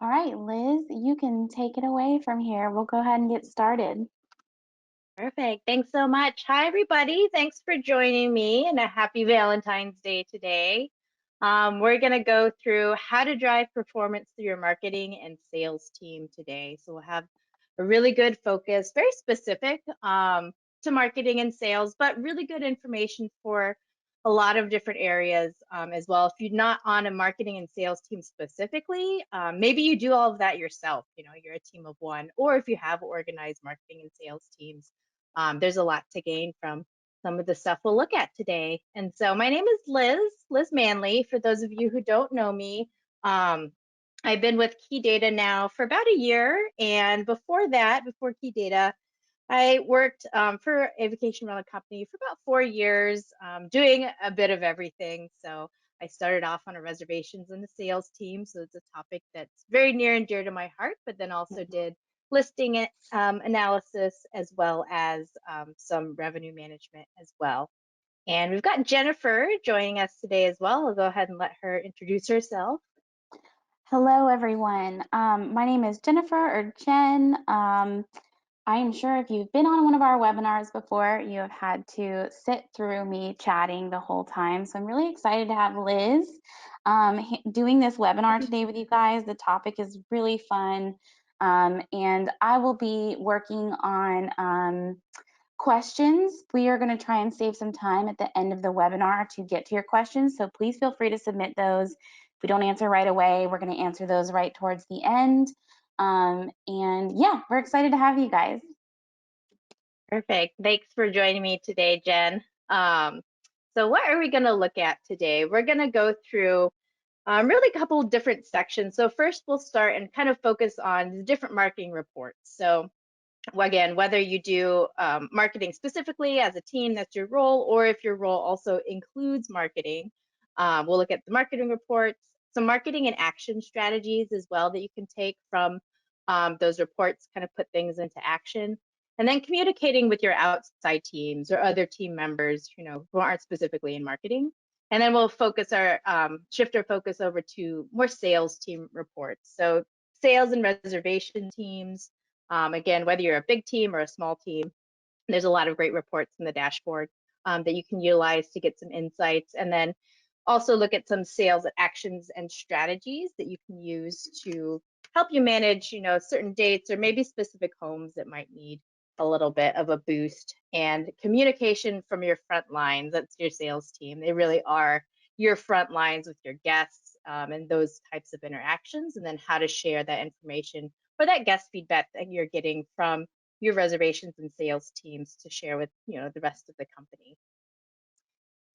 All right, Liz, you can take it away from here. We'll go ahead and get started. Perfect. Thanks so much. Hi, everybody. Thanks for joining me and a happy Valentine's Day today. We're going to go through how to drive performance through your marketing and sales team today. So we'll have a really good focus, very specific to marketing and sales, but really good information for a lot of different areas as well. If you're not on a marketing and sales team specifically, maybe you do all of that yourself. You're a team of one, or if you have organized marketing and sales teams, there's a lot to gain from some of the stuff we'll look at today. And so my name is Liz Manley. For those of you who don't know me, I've been with Key Data now for about a year. And before that, before Key Data, I worked for a vacation rental company for about 4 years, doing a bit of everything. So I started off on a reservations and the sales team. So it's a topic that's very near and dear to my heart, but then also did listing analysis as well as some revenue management as well. And we've got Jennifer joining us today as well. I'll go ahead and let her introduce herself. Hello, everyone. My name is Jennifer or Jen. I am sure if you've been on one of our webinars before, you have had to sit through me chatting the whole time. So I'm really excited to have Liz doing this webinar today with you guys. The topic is really fun. And I will be working on questions. We are going to try and save some time at the end of the webinar to get to your questions. So please feel free to submit those. If we don't answer right away, we're going to answer those right towards the end. And yeah, we're excited to have you guys. Perfect. Thanks for joining me today, Jen. So what are we going to look at today? We're going to go through really a couple different sections. So first we'll start and kind of focus on the different marketing reports. So again, whether you do marketing specifically as a team, that's your role, or if your role also includes marketing, we'll look at the marketing reports, some marketing and action strategies as well that you can take from those reports, kind of put things into action. And then communicating with your outside teams or other team members, who aren't specifically in marketing. And then we'll focus our shift our focus over to more sales team reports. So sales and reservation teams. Again, whether you're a big team or a small team, there's a lot of great reports in the dashboard that you can utilize to get some insights. And then also look at some sales actions and strategies that you can use to help you manage, certain dates or maybe specific homes that might need a little bit of a boost. And communication from your front lines, that's your sales team. They really are your front lines with your guests and those types of interactions, and then how to share that information or that guest feedback that you're getting from your reservations and sales teams to share with the rest of the company.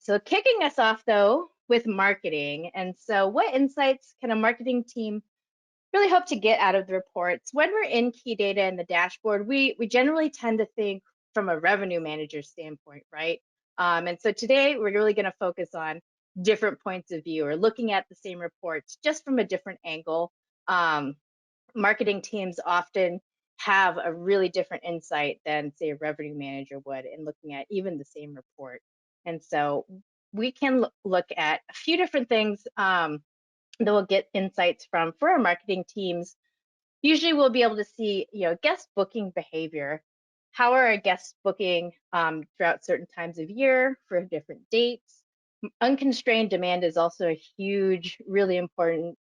So kicking us off though with marketing, and so what insights can a marketing team really hope to get out of the reports? When we're in key data in the dashboard, we generally tend to think from a revenue manager standpoint, right? And so today we're really going to focus on different points of view or looking at the same reports just from a different angle. Marketing teams often have a really different insight than, say, a revenue manager would in looking at even the same report. And so we can look at a few different things that we'll get insights from for our marketing teams. Usually we'll be able to see, guest booking behavior. How are our guests booking throughout certain times of year for different dates? Unconstrained demand is also a huge, really important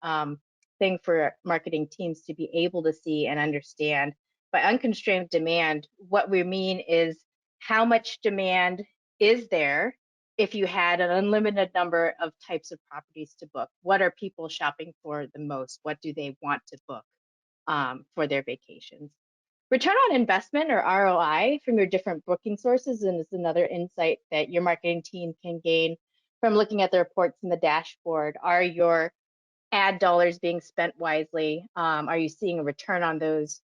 thing for marketing teams to be able to see and understand. By unconstrained demand, what we mean is how much demand is there if you had an unlimited number of types of properties to book. What are people shopping for the most? What do they want to book for their vacations? Return on investment, or ROI, from your different booking sources, and is another insight that your marketing team can gain from looking at the reports in the dashboard. Are your ad dollars being spent wisely? Are you seeing a return on those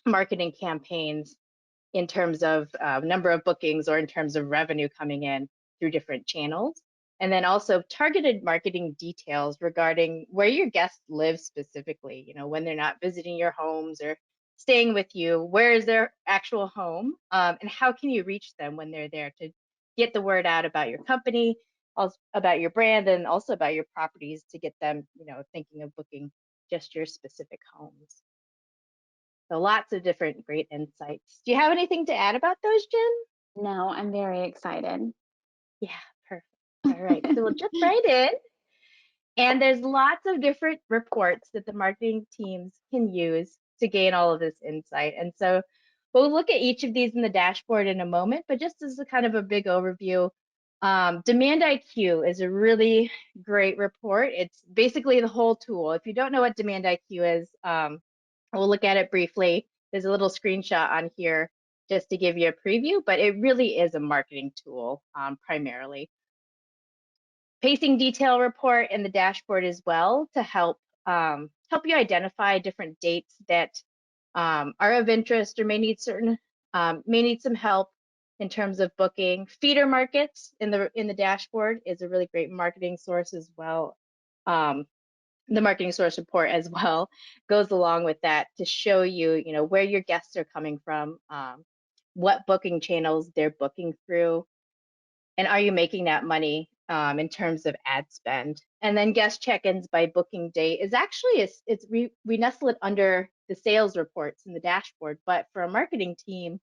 marketing campaigns in terms of number of bookings or in terms of revenue coming in through different channels? And then also targeted marketing details regarding where your guests live specifically, when they're not visiting your homes or staying with you, where is their actual home? And how can you reach them when they're there to get the word out about your company, also about your brand, and also about your properties to get them, thinking of booking just your specific homes. So lots of different great insights. Do you have anything to add about those, Jen? No, I'm very excited. Yeah, perfect. All right, so we'll jump right in. And there's lots of different reports that the marketing teams can use to gain all of this insight. And so we'll look at each of these in the dashboard in a moment, but just as a kind of a big overview, Demand IQ is a really great report. It's basically the whole tool. If you don't know what Demand IQ is, we'll look at it briefly. There's a little screenshot on here just to give you a preview, but it really is a marketing tool primarily. Pacing detail report in the dashboard as well to help you identify different dates that are of interest or may need some help in terms of booking. Feeder markets in the dashboard is a really great marketing source as well. The marketing source report as well goes along with that to show you, where your guests are coming from, what booking channels they're booking through, and are you making that money in terms of ad spend? And then guest check-ins by booking date is actually we nestle it under the sales reports in the dashboard, but for a marketing team,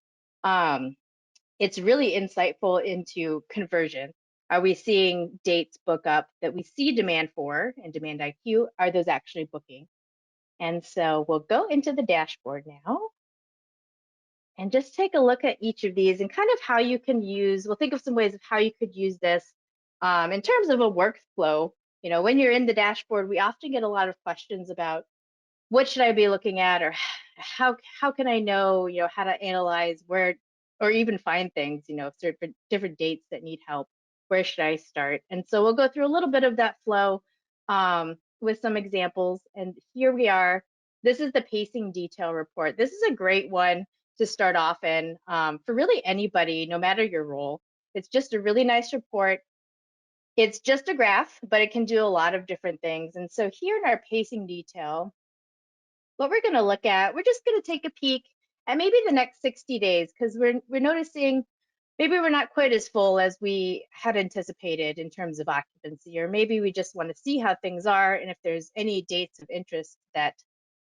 it's really insightful into conversion. Are we seeing dates book up that we see demand for in Demand IQ? Are those actually booking? And so we'll go into the dashboard now and just take a look at each of these and kind of how you can we'll think of some ways of how you could use this in terms of a workflow. When you're in the dashboard, we often get a lot of questions about what should I be looking at, or how can I know, how to analyze where, or even find things, certain different dates that need help. Where should I start? And so we'll go through a little bit of that flow with some examples. And here we are. This is the pacing detail report. This is a great one to start off in for really anybody, no matter your role. It's just a really nice report. It's just a graph, but it can do a lot of different things. And so here in our pacing detail, what we're going to look at, we're just going to take a peek at maybe the next 60 days, because we're noticing maybe we're not quite as full as we had anticipated in terms of occupancy, or maybe we just want to see how things are and if there's any dates of interest that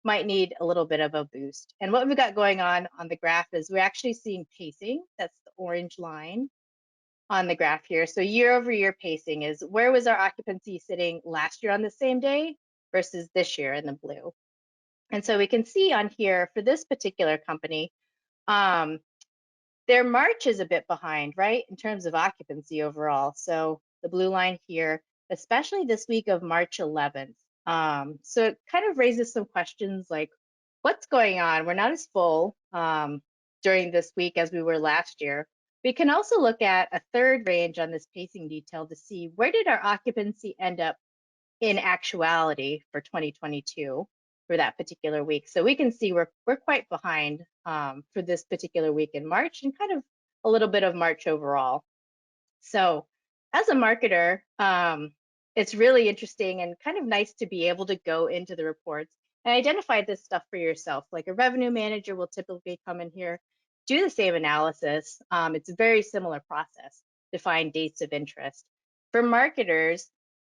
might need a little bit of a boost. And what we've got going on the graph is we're actually seeing pacing. That's the orange line on the graph here. So year over year pacing is where was our occupancy sitting last year on the same day versus this year in the blue. And so we can see on here for this particular company, their March is a bit behind, right, in terms of occupancy overall. So the blue line here, especially this week of March 11th. So it kind of raises some questions like, what's going on? We're not as full during this week as we were last year. We can also look at a third range on this pacing detail to see where did our occupancy end up in actuality for 2022 for that particular week. So we can see we're quite behind for this particular week in March, and kind of a little bit of March overall. So as a marketer, it's really interesting and kind of nice to be able to go into the reports and identify this stuff for yourself. Like a revenue manager will typically come in here, do the same analysis. It's a very similar process to find dates of interest. For marketers,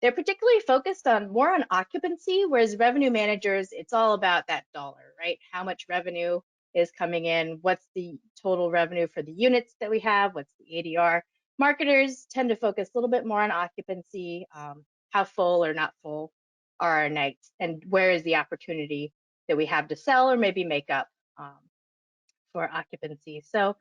they're particularly focused on more on occupancy, whereas revenue managers, it's all about that dollar, right? How much revenue is coming in? What's the total revenue for the units that we have? What's the ADR? Marketers tend to focus a little bit more on occupancy, how full or not full are our nights, and where is the opportunity that we have to sell or maybe make up for occupancy. So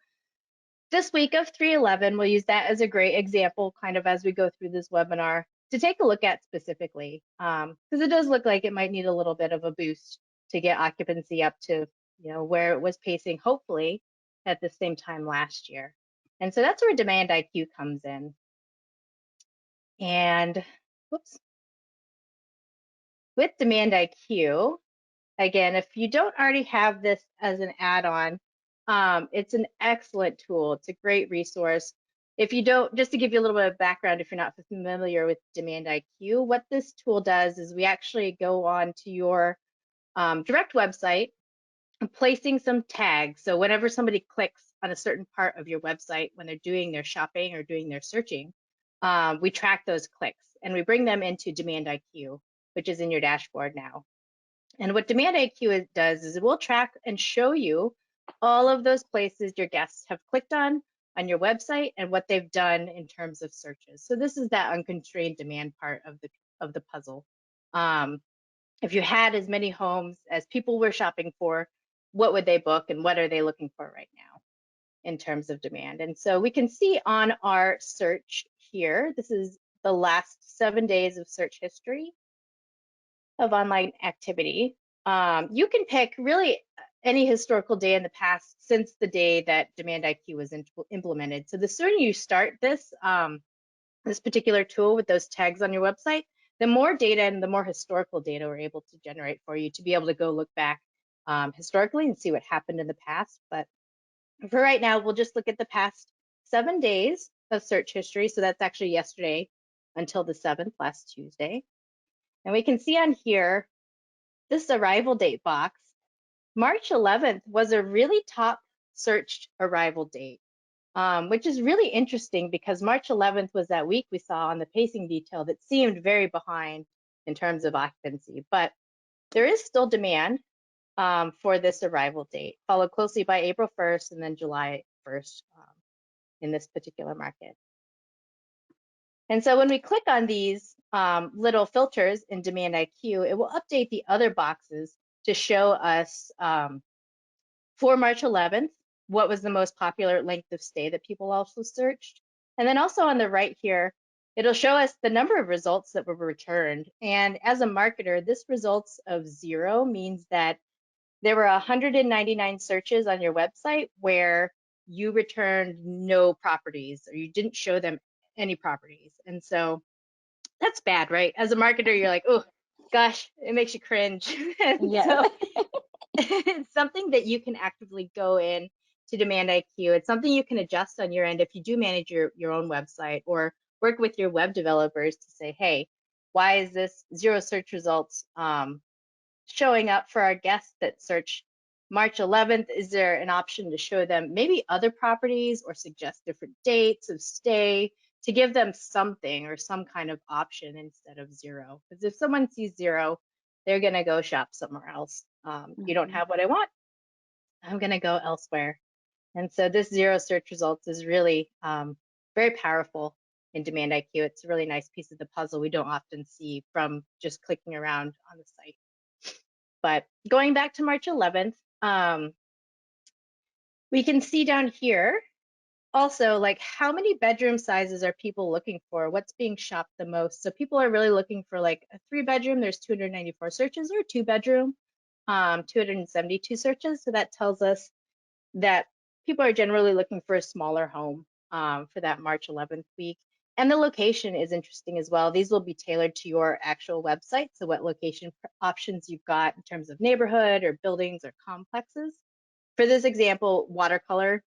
this week of 3/11, we'll use that as a great example kind of as we go through this webinar to take a look at specifically, because it does look like it might need a little bit of a boost to get occupancy up to where it was pacing, hopefully at the same time last year. And so that's where Demand IQ comes in. And whoops, with Demand IQ, again, if you don't already have this as an add-on, it's an excellent tool. It's a great resource. If you don't, just to give you a little bit of background, if you're not familiar with Demand IQ, what this tool does is we actually go on to your direct website, placing some tags. So whenever somebody clicks on a certain part of your website when they're doing their shopping or doing their searching, we track those clicks and we bring them into Demand IQ, which is in your dashboard now. And what Demand IQ does is it will track and show you all of those places your guests have clicked on your website and what they've done in terms of searches. So this is that unconstrained demand part of the puzzle. Um, if you had as many homes as people were shopping for, what would they book and what are they looking for right now in terms of demand? And so we can see on our search here, this is the last 7 days of search history of online activity. You can pick really any historical day in the past since the day that Demand IQ was implemented. So the sooner you start this, this particular tool with those tags on your website, the more data and the more historical data we're able to generate for you to be able to go look back historically and see what happened in the past. But for right now, we'll just look at the past 7 days of search history. So that's actually yesterday until the 7th, last Tuesday. And we can see on here, this arrival date box, March 11th was a really top searched arrival date, which is really interesting because March 11th was that week we saw on the pacing detail that seemed very behind in terms of occupancy. But there is still demand for this arrival date, followed closely by April 1st and then July 1st in this particular market. And so when we click on these little filters in Demand IQ, it will update the other boxes to show us for March 11th, what was the most popular length of stay that people also searched. And then also on the right here, it'll show us the number of results that were returned. And as a marketer, this results of 0 means that there were 199 searches on your website where you returned no properties or you didn't show them any properties. And so that's bad, right? As a marketer, you're like, oh, gosh, it makes you cringe. And Yes. so it's something that you can actively go in to Demand IQ. It's something you can adjust on your end if you do manage your own website or work with your web developers to say, hey, why is this 0 search results showing up for our guests that search March 11th? Is there an option to show them maybe other properties or suggest different dates of stay to give them something or some kind of option instead of 0? Because if someone sees 0, they're going to go shop somewhere else. You don't Mhm. have what I want, I'm going to go elsewhere. And so this 0 search results is really very powerful in Demand IQ. It's a really nice piece of the puzzle we don't often see from just clicking around on the site. But going back to March 11th, we can see down here also like how many bedroom sizes are people looking for? What's being shopped the most? So people are really looking for like a 3-bedroom, there's 294 searches, or a 2-bedroom, 272 searches. So that tells us that people are generally looking for a smaller home for that March 11th week. And the location is interesting as well. These will be tailored to your actual website. So what location options you've got in terms of neighborhood or buildings or complexes. For this example, Watercolor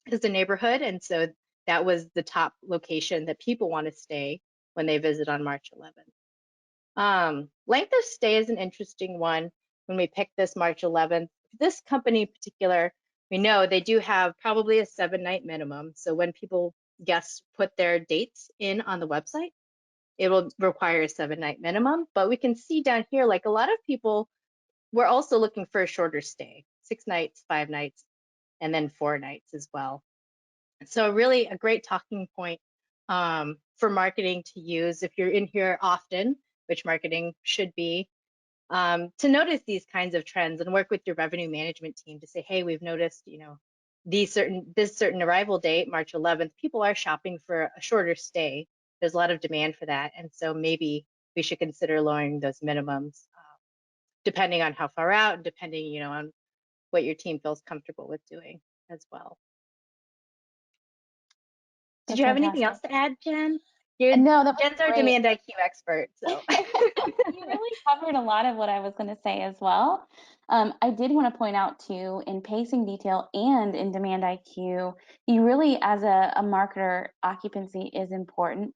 is the neighborhood. And so that was the top location that people want to stay when they visit on March 11th. Length of stay is an interesting one when we pick this March 11th. This company in particular, we know they do have probably a 7-night minimum. So when people guests put their dates in on the website, it will require a 7-night minimum. But we can see down here, like a lot of people were also looking for a shorter stay, 6 nights, 5 nights, and then 4 nights as well. So really a great talking point for marketing to use if you're in here often, which marketing should be, to notice these kinds of trends and work with your revenue management team to say, hey, we've noticed, this certain arrival date, March 11th, people are shopping for a shorter stay. There's a lot of demand for that. And so maybe we should consider lowering those minimums depending on how far out and depending, on what your team feels comfortable with doing as well. Did That's you have anything else fantastic. to add, Jen? No, that was Jen's our great. Demand IQ expert, so. You really covered a lot of what I was going to say as well. I did want to point out too, in pacing detail and in Demand IQ, you really, as a marketer, occupancy is important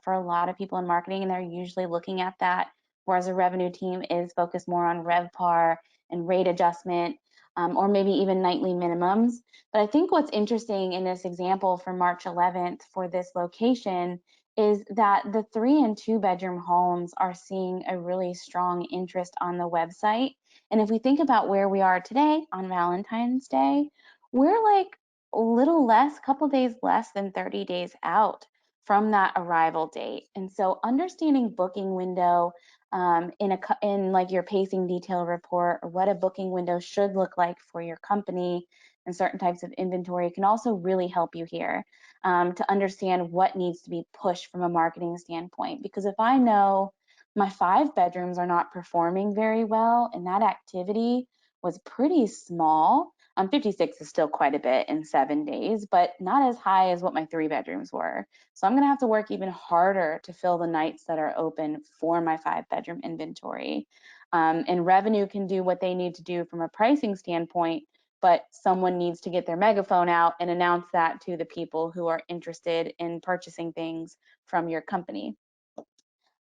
for a lot of people in marketing, and they're usually looking at that. Whereas a revenue team is focused more on RevPAR and rate adjustment, or maybe even nightly minimums. But I think what's interesting in this example for March 11th for this location is that the 3 and 2 bedroom homes are seeing a really strong interest on the website. And if we think about where we are today on Valentine's Day, we're like a little less, couple days less than 30 days out from that arrival date. And so understanding booking window in like your pacing detail report, or what a booking window should look like for your company and certain types of inventory can also really help you here, to understand what needs to be pushed from a marketing standpoint. Because if I know my 5 bedrooms are not performing very well and that activity was pretty small, 56 is still quite a bit in 7 days, but not as high as what my 3 bedrooms were. So I'm going to have to work even harder to fill the nights that are open for my 5 bedroom inventory. And revenue can do what they need to do from a pricing standpoint, but someone needs to get their megaphone out and announce that to the people who are interested in purchasing things from your company.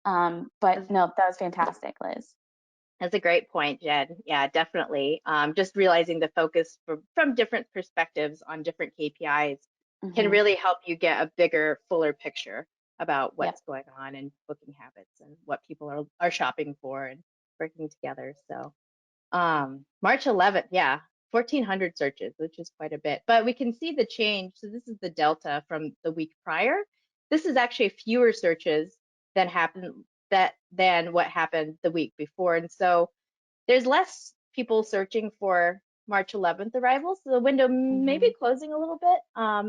But That's, no, that was fantastic, Liz. that's a great point, Jen. Yeah, definitely. Just realizing the focus from different perspectives on different KPIs can Hmm. really help you get a bigger, fuller picture about Yep. what's going on and booking habits and what people are shopping for and working together. So March 11th, yeah, 1,400 searches, which is quite a bit. But we can see the change. So this is the delta from the week prior. This is actually fewer searches than what happened the week before. And so there's less people searching for March 11th arrivals. So the window may Hmm. be closing a little bit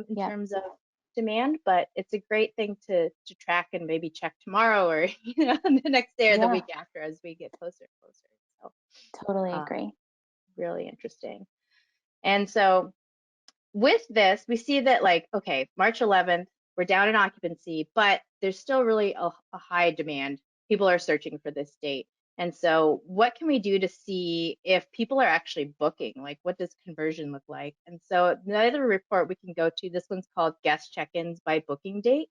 in Yep. terms of demand, but it's a great thing to track and maybe check tomorrow or the next day or the Yeah, week after as we get closer and closer. So totally um, agree. really interesting. And so with this, we see that like, okay, March 11th, we're down in occupancy, but there's still really a high demand. People are searching for this date. And so what can we do to see if people are actually booking? Like what does conversion look like? And so another report we can go to, this one's called guest check-ins by booking date.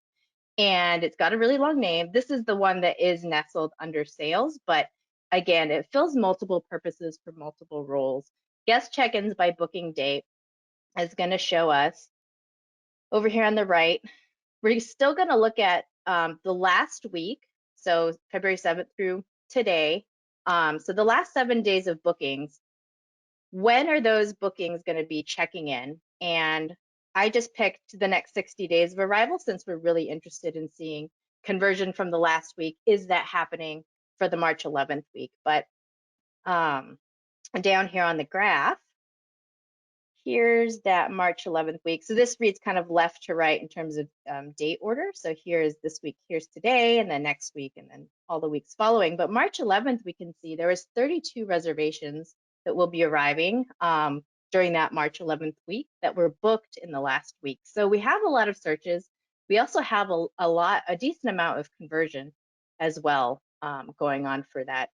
And it's got a really long name. This is the one that is nestled under sales, but again, it fills multiple purposes for multiple roles. Guest check-ins by booking date is going to show us over here on the right. We're still going to look at the last week, so February 7th through today. So the last 7 days of bookings, when are those bookings going to be checking in? And I just picked the next 60 days of arrival since we're really interested in seeing conversion from the last week. Is that happening for the March 11th week? But um, down here on the graph, here's that March 11th week. So this reads kind of left to right in terms of date order. So here's this week, here's today, and then next week, and then all the weeks following. But March 11th, we can see there was 32 reservations that will be arriving during that March 11th week that were booked in the last week. So we have a lot of searches. We also have a decent amount of conversion as well going on for that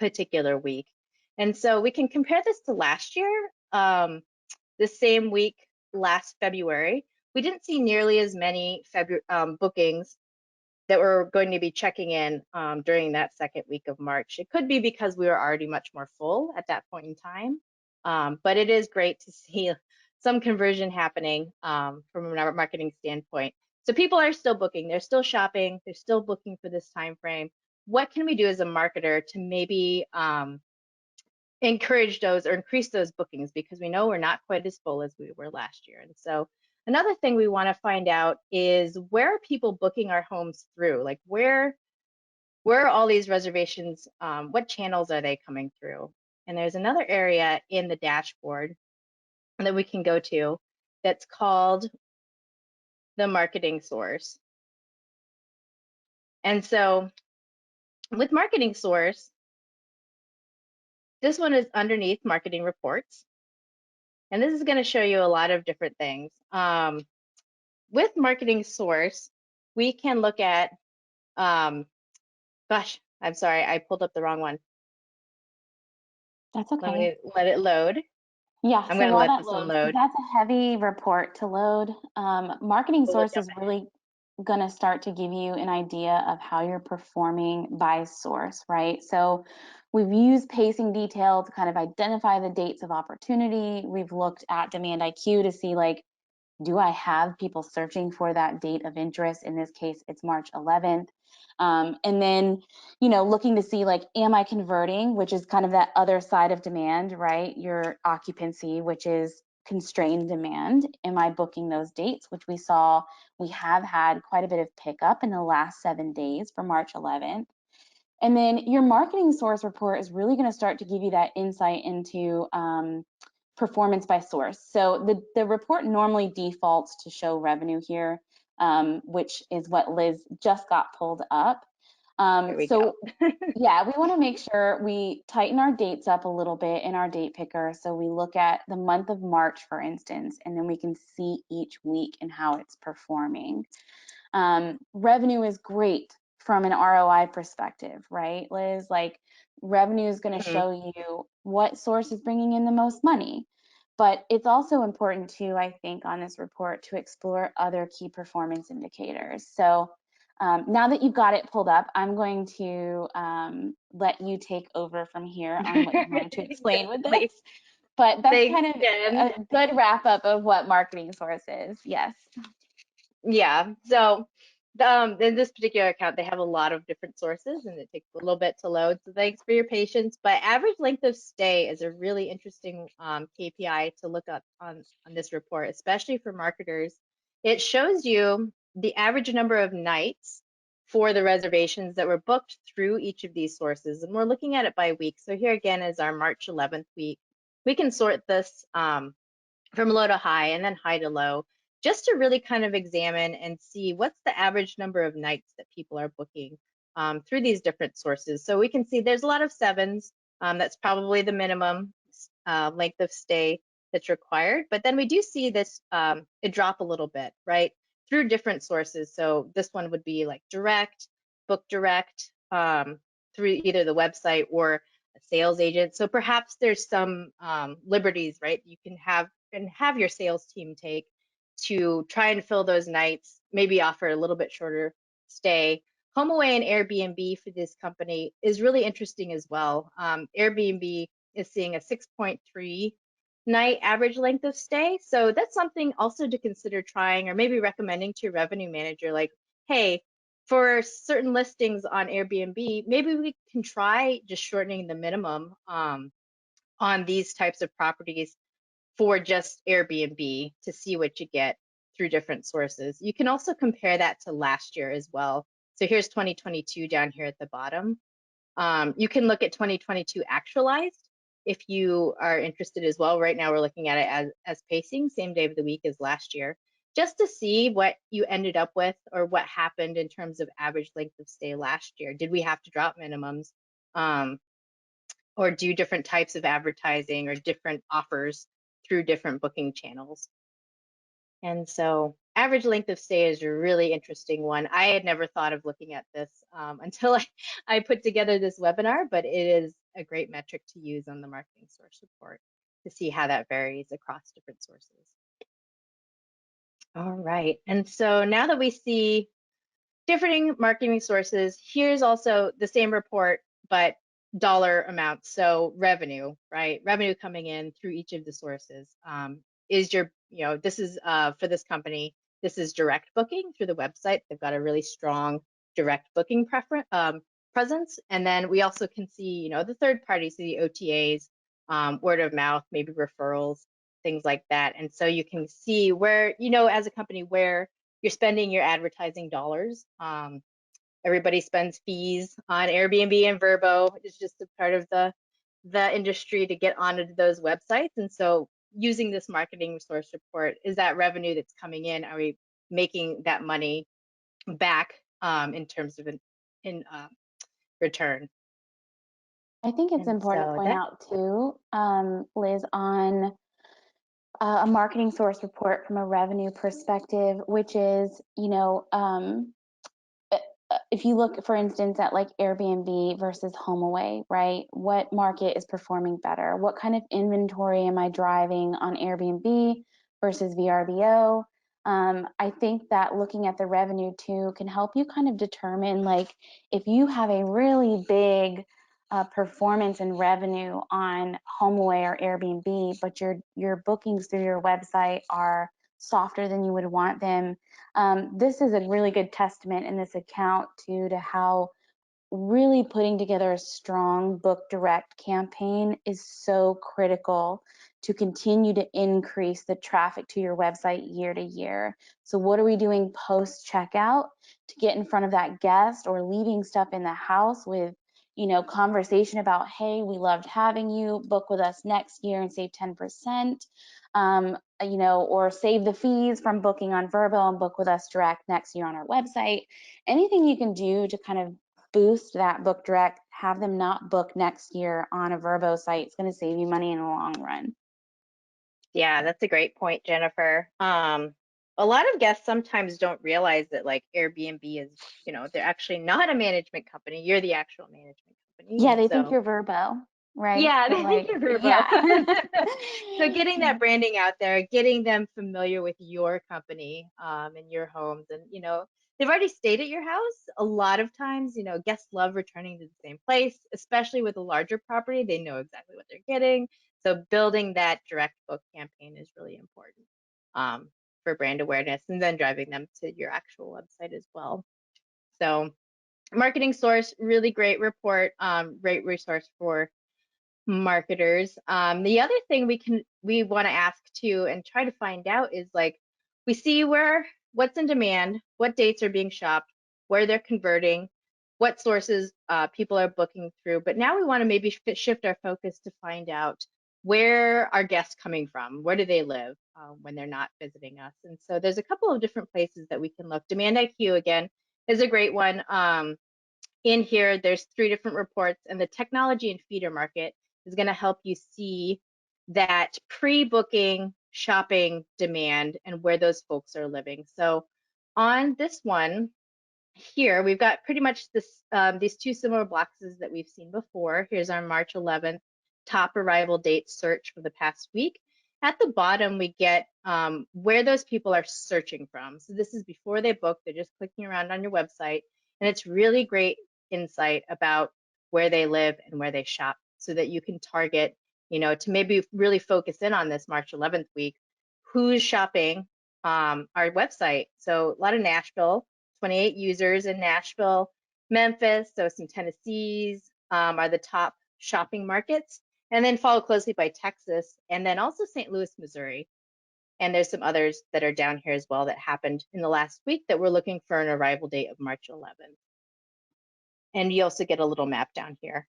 particular week. And so we can compare this to last year. The same week last February, we didn't see nearly as many bookings that were going to be checking in during that second week of March. It could be because we were already much more full at that point in time, but it is great to see some conversion happening from a marketing standpoint. So people are still booking, they're still shopping, they're still booking for this time frame. What can we do as a marketer to maybe encourage those or increase those bookings, because we know we're not quite as full as we were last year. And so another thing we want to find out is, where are people booking our homes through? Like where are all these reservations? What channels are they coming through? And there's another area in the dashboard that we can go to that's called the marketing source. And so with marketing source, this one is underneath marketing reports. And this is going to show you a lot of different things. With marketing source, we can look at, gosh, I'm sorry, I pulled up the wrong one. That's Let okay. me let it load. Yeah, I'm so gonna while let that this one loads, because load. that's a heavy report to load, marketing We'll source jump is really going to start to give you an idea of how you're performing by source, right? So we've used pacing detail to kind of identify the dates of opportunity. We've looked at Demand IQ to see like Do I have people searching for that date of interest? In this case, it's March 11th. And then, looking to see, like, am I converting, which is kind of that other side of demand, right? Your occupancy, which is constrained demand. Am I booking those dates, which we have had quite a bit of pickup in the last 7 days for March 11th. And then your marketing source report is really going to start to give you that insight into performance by source. So the report normally defaults to show revenue here, which is what Liz just got pulled up. There we go. So yeah, we want to make sure we tighten our dates up a little bit in our date picker. So we look at the month of March, for instance, and then we can see each week and how it's performing. Revenue is great from an ROI perspective, right, Liz? Like, revenue is going to Mhm. show you what source is bringing in the most money. But it's also important too, I think, on this report to explore other key performance indicators. So now that you've got it pulled up, I'm going to let you take over from here on what you wanted to explain with this. Definitely. But that's Thanks, kind of Jen. a good wrap up of what marketing source is. Yes. Yeah. So, in this particular account, they have a lot of different sources, and it takes a little bit to load. So, thanks for your patience. But average length of stay is a really interesting KPI to look up on this report, especially for marketers. It shows you the average number of nights for the reservations that were booked through each of these sources, and we're looking at it by week. So here again is our March 11th week. We can sort this from low to high and then high to low, just to really kind of examine and see what's the average number of nights that people are booking through these different sources. So we can see there's a lot of sevens. That's probably the minimum length of stay that's required. But then we do see this, it drop a little bit, right? Through different sources. So this one would be like direct, book direct, through either the website or a sales agent. So perhaps there's some liberties, right? You can have your sales team take to try and fill those nights, maybe offer a little bit shorter stay. HomeAway and Airbnb for this company is really interesting as well. Airbnb is seeing a 6.3 night average length of stay. So that's something also to consider trying or maybe recommending to your revenue manager, like, hey, for certain listings on Airbnb, maybe we can try just shortening the minimum on these types of properties for just Airbnb to see what you get through different sources. You can also compare that to last year as well. So here's 2022 down here at the bottom. You can look at 2022 actualized if you are interested as well. Right now we're looking at it as pacing, same day of the week as last year, just to see what you ended up with or what happened in terms of average length of stay last year. Did we have to drop minimums? Or do different types of advertising or different offers through different booking channels. And so average length of stay is a really interesting one. I had never thought of looking at this until I put together this webinar, but it is a great metric to use on the marketing source report to see how that varies across different sources. All right, and so now that we see differing marketing sources, here's also the same report, but dollar amounts. So revenue, right? Revenue coming in through each of the sources. Is your, this is for this company, this is direct booking through the website. They've got a really strong direct booking presence. And then we also can see, the third parties, the OTAs, word of mouth, maybe referrals, things like that. And so you can see where, as a company, where you're spending your advertising dollars. Everybody spends fees on Airbnb and Vrbo. It's just a part of the industry to get onto those websites. And so using this marketing resource report, is that revenue that's coming in? Are we making that money back in terms of in return? I think it's And important to so point that out too, Liz, on a marketing source report from a revenue perspective, which is, if you look, for instance, at like Airbnb versus HomeAway, right? What market is performing better? What kind of inventory am I driving on Airbnb versus VRBO? I think that looking at the revenue too can help you kind of determine, like, if you have a really big performance and revenue on HomeAway or Airbnb, but your bookings through your website are softer than you would want them. This is a really good testament in this account to how really putting together a strong book direct campaign is so critical to continue to increase the traffic to your website year to year. So what are we doing post checkout to get in front of that guest, or leaving stuff in the house with, conversation about, hey, we loved having you, book with us next year and save 10%, or save the fees from booking on Vrbo and book with us direct next year on our website. Anything you can do to kind of boost that book direct, have them not book next year on a Vrbo site. It's going to save you money in the long run. Yeah, that's a great point, Jennifer. A lot of guests sometimes don't realize that like Airbnb is, they're actually not a management company. You're the actual management company. Yeah, And they think so, you're Vrbo, right? yeah, They're they think like, you're Verbo. yeah. So getting that branding out there, getting them familiar with your company, and your homes, and they've already stayed at your house. A lot of times, guests love returning to the same place, especially with a larger property. They know exactly what they're getting. So building that direct book campaign is really important, um, for brand awareness, and then driving them to your actual website as well. So marketing source, really great report, great resource for marketers. The other thing we want to ask too and try to find out is like, we see what's in demand, what dates are being shopped, where they're converting, what sources people are booking through. But now we want to maybe shift our focus to find out where are guests coming from, where do they live when they're not visiting us. And so there's a couple of different places that we can look. Demand IQ again is a great one. In here, there's 3 different reports, and the technology and feeder market is going to help you see that pre-booking shopping demand and where those folks are living. So on this one here, we've got pretty much these 2 similar boxes that we've seen before. Here's our March 11th top arrival date search for the past week. At the bottom, we get where those people are searching from. So this is before they book, they're just clicking around on your website. And it's really great insight about where they live and where they shop so that you can target, to maybe really focus in on this March 11th week, who's shopping our website. So a lot of Nashville, 28 users in Nashville, Memphis, so some Tennessee's are the top shopping markets, and then followed closely by Texas, and then also St. Louis, Missouri. And there's some others that are down here as well that happened in the last week that we're looking for an arrival date of March 11th. And you also get a little map down here.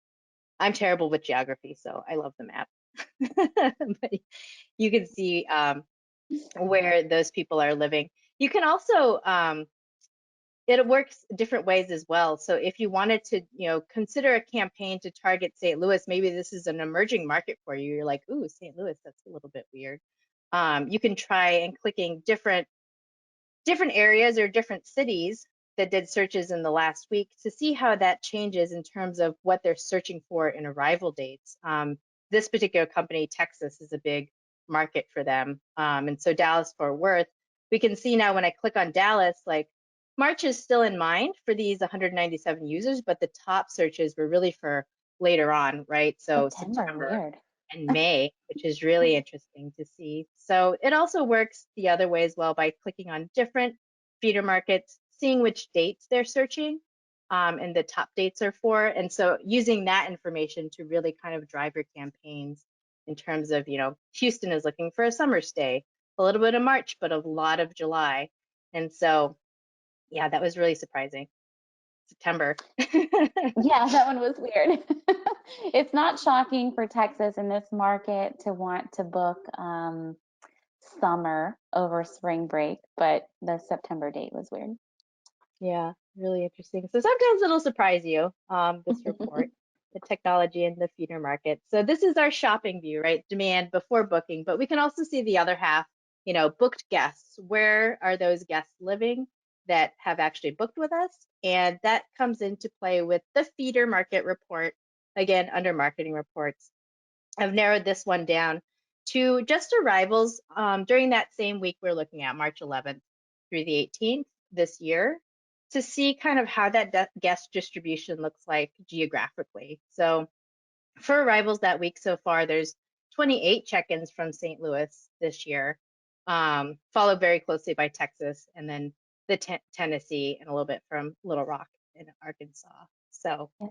I'm terrible with geography, so I love the map. But you can see where those people are living. You can also, it works different ways as well. So if you wanted to, consider a campaign to target St. Louis, maybe this is an emerging market for you. You're like, ooh, St. Louis, that's a little bit weird. You can try and clicking different areas or different cities that did searches in the last week to see how that changes in terms of what they're searching for in arrival dates. This particular company, Texas, is a big market for them. And so Dallas Fort Worth, we can see now when I click on Dallas, like March is still in mind for these 197 users, but the top searches were really for later on, right? So September, September weird. and May, which is really interesting to see. So it also works the other way as well by clicking on different feeder markets, seeing which dates they're searching, and the top dates are for. And so using that information to really kind of drive your campaigns in terms of, Houston is looking for a summer stay, a little bit of March, but a lot of July. And so, yeah, that was really surprising. September. Yeah, that one was weird. It's not shocking for Texas in this market to want to book summer over spring break, but the September date was weird. Yeah, really interesting. So sometimes it'll surprise you, this report, the technology and the feeder market. So this is our shopping view, right? Demand before booking, but we can also see the other half, booked guests. Where are those guests living that have actually booked with us? And that comes into play with the feeder market report, again, under marketing reports. I've narrowed this one down to just arrivals during that same week we're looking at, March 11th through the 18th this year, to see kind of how that guest distribution looks like geographically. So for arrivals that week so far, there's 28 check-ins from St. Louis this year. followed very closely by Texas, and then the Tennessee, and a little bit from Little Rock in Arkansas. So Yeah.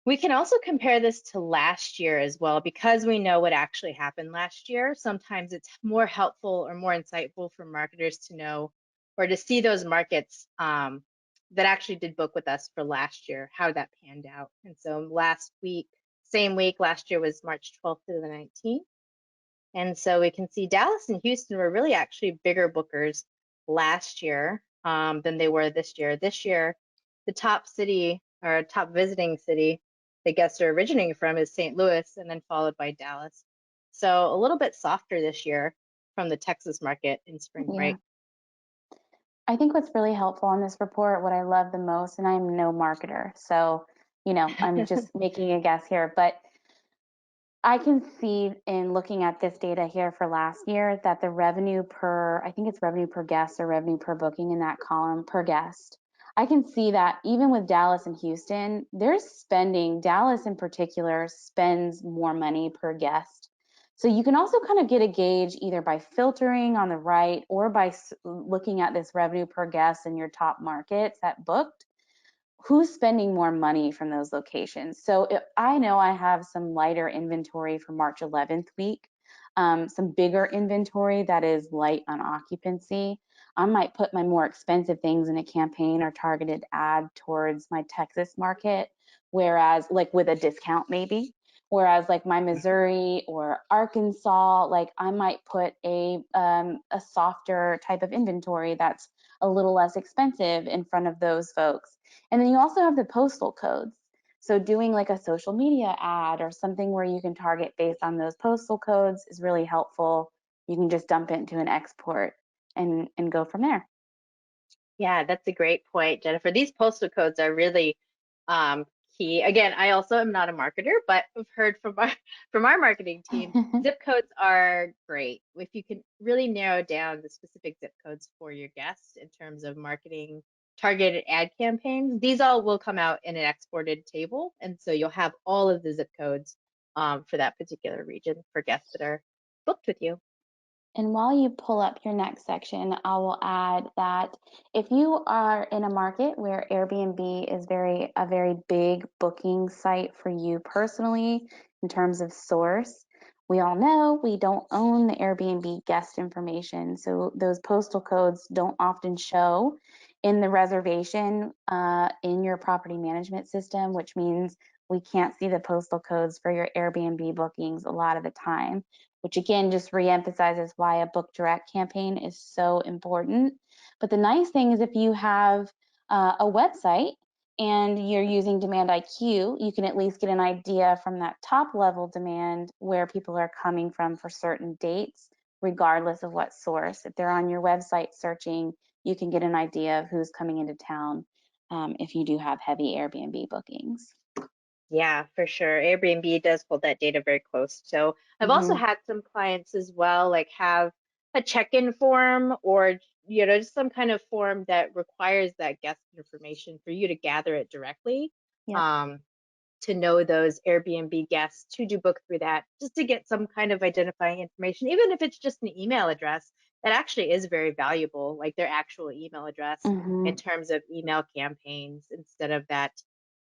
we can also compare this to last year as well, because we know what actually happened last year. Sometimes it's more helpful or more insightful for marketers to know or to see those markets that actually did book with us for last year, how that panned out. And so last week, same week last year was March 12th to the 19th. And so we can see Dallas and Houston were really actually bigger bookers last year than they were this year. This year, the top city or top visiting city the guests are originating from is St. Louis, and then followed by Dallas. So a little bit softer this year from the Texas market in spring Yeah. break. I think what's really helpful on this report, what I love the most, and I'm no marketer, so I'm just making a guess here, but I can see in looking at this data here for last year that the revenue per, I think it's revenue per guest or revenue per booking in that column per guest. I can see that even with Dallas and Houston, they're spending, Dallas in particular spends more money per guest. So you can also kind of get a gauge either by filtering on the right or by looking at this revenue per guest in your top markets that booked, who's spending more money from those locations. So if I know I have some lighter inventory for March 11th week, some bigger inventory that is light on occupancy, I might put my more expensive things in a campaign or targeted ad towards my Texas market, whereas like with a discount maybe. Whereas like my Missouri or Arkansas, like I might put a softer type of inventory that's a little less expensive in front of those folks. And then you also have the postal codes. So doing like a social media ad or something where you can target based on those postal codes is really helpful. You can just dump it into an export and go from there. Yeah, that's a great point, Jennifer. These postal codes are really um, key. Again, I also am not a marketer, but I've heard from our from our marketing team, zip codes are great. If you can really narrow down the specific zip codes for your guests in terms of marketing targeted ad campaigns, these all will come out in an exported table, and so you'll have all of the zip codes for that particular region for guests that are booked with you. And while you pull up your next section, I will add that if you are in a market where Airbnb is a very big booking site for you personally in terms of source, we all know we don't own the Airbnb guest information. So those postal codes don't often show in the reservation in your property management system, which means we can't see the postal codes for your Airbnb bookings a lot of the time, which again just reemphasizes why a book direct campaign is so important. But the nice thing is if you have a website and you're using Demand IQ, you can at least get an idea from that top level demand where people are coming from for certain dates, regardless of what source. If they're on your website searching, you can get an idea of who's coming into town if you do have heavy Airbnb bookings. Yeah, for sure. Airbnb does hold that data very close. So I've also Mm-hmm. had some clients as well, like have a check-in form or, just some kind of form that requires that guest information for you to gather it directly, Yep. um, to know those Airbnb guests who do book through that, just to get some kind of identifying information, even if it's just an email address, that actually is very valuable, like their actual email address Mm-hmm. in terms of email campaigns instead of that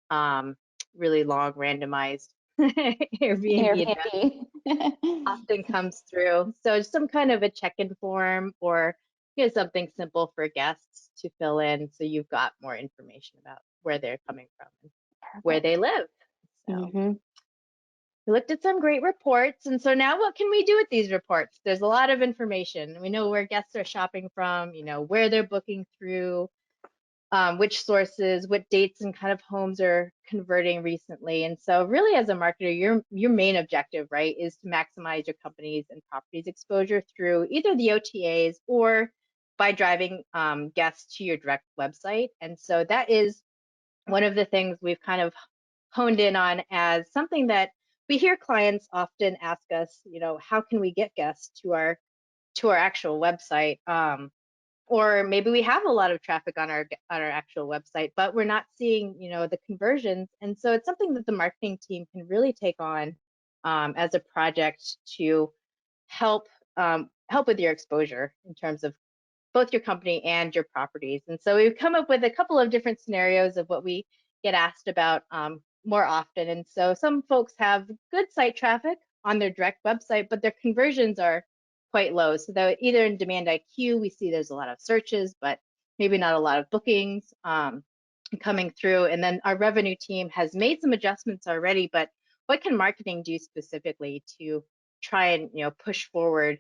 um, really long randomized Airbnb address Airbnb. often comes through. So some kind of a check-in form or something simple for guests to fill in so you've got more information about where they're coming from and where they Perfect. live. So Mm-hmm. we looked at some great reports. And so now what can we do with these reports? There's a lot of information. We know where guests are shopping from, where they're booking through, which sources, what dates and kind of homes are converting recently. And so really as a marketer, your main objective, right, is to maximize your company's and property's exposure through either the OTAs or by driving guests to your direct website. And so that is one of the things we've kind of honed in on as something that we hear clients often ask us, how can we get guests to our actual website? Or maybe we have a lot of traffic on our actual website, but we're not seeing, the conversions. And so it's something that the marketing team can really take on as a project to help help with your exposure in terms of both your company and your properties. And so we've come up with a couple of different scenarios of what we get asked about more often. And so some folks have good site traffic on their direct website, but their conversions are quite low. So that either in Demand IQ, we see there's a lot of searches, but maybe not a lot of bookings coming through. And then our revenue team has made some adjustments already, but what can marketing do specifically to try and push forward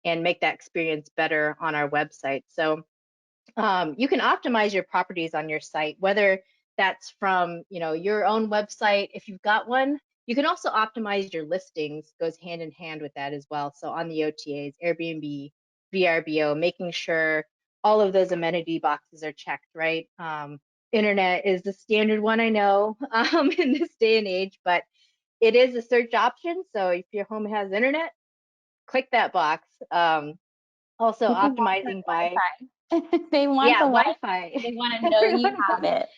and make that experience better on our website? So you can optimize your properties on your site, whether that's from your own website if you've got one. You can also optimize your listings, goes hand in hand with that as well. So on the OTAs, Airbnb, VRBO, making sure all of those amenity boxes are checked, right? Internet is the standard one, I know, in this day and age, but it is a search option. So if your home has internet, click that box. Also People want the optimizing by, Wi-Fi. They want yeah, the Wi-Fi. Wi-Fi. They want to know you Everyone have it.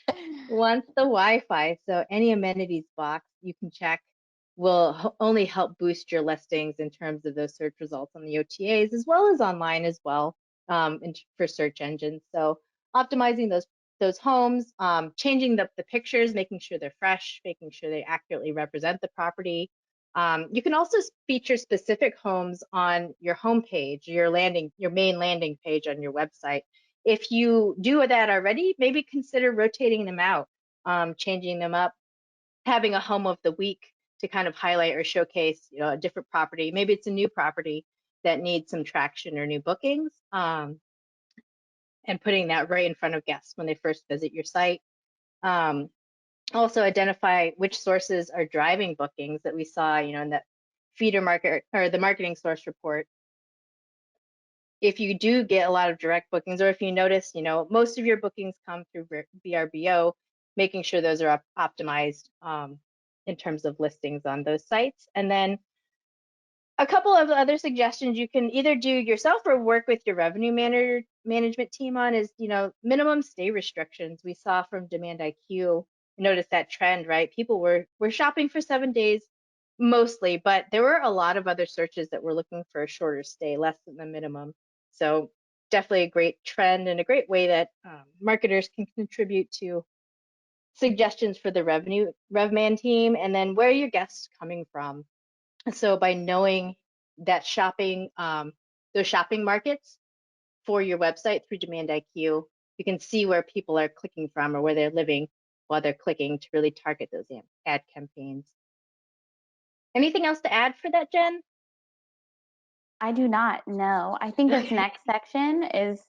wants the Wi-Fi. So any amenities box you can check will only help boost your listings in terms of those search results on the OTAs as well as online as well, for search engines. So optimizing those homes, changing the pictures, making sure they're fresh, making sure they accurately represent the property. You can also feature specific homes on your homepage, your main landing page on your website. If you do that already, maybe consider rotating them out, changing them up, having a home of the week to kind of highlight or showcase, a different property. Maybe it's a new property that needs some traction or new bookings, and putting that right in front of guests when they first visit your site. Um, Also identify which sources are driving bookings that we saw, in that feeder market or the marketing source report. If you do get a lot of direct bookings, or if you notice, most of your bookings come through VRBO, making sure those are optimized in terms of listings on those sites. And then a couple of other suggestions you can either do yourself or work with your revenue management team on is, minimum stay restrictions. We saw from Demand IQ, notice that trend, right? People were shopping for 7 days mostly, but there were a lot of other searches that were looking for a shorter stay, less than the minimum. So definitely a great trend and a great way that marketers can contribute to suggestions for the RevMan team. And then where are your guests coming from? So by knowing that those shopping markets for your website through Demand IQ, you can see where people are clicking from or where they're living while they're clicking to really target those ad campaigns. Anything else to add for that, Jen? I do not know. I think this Okay. next section is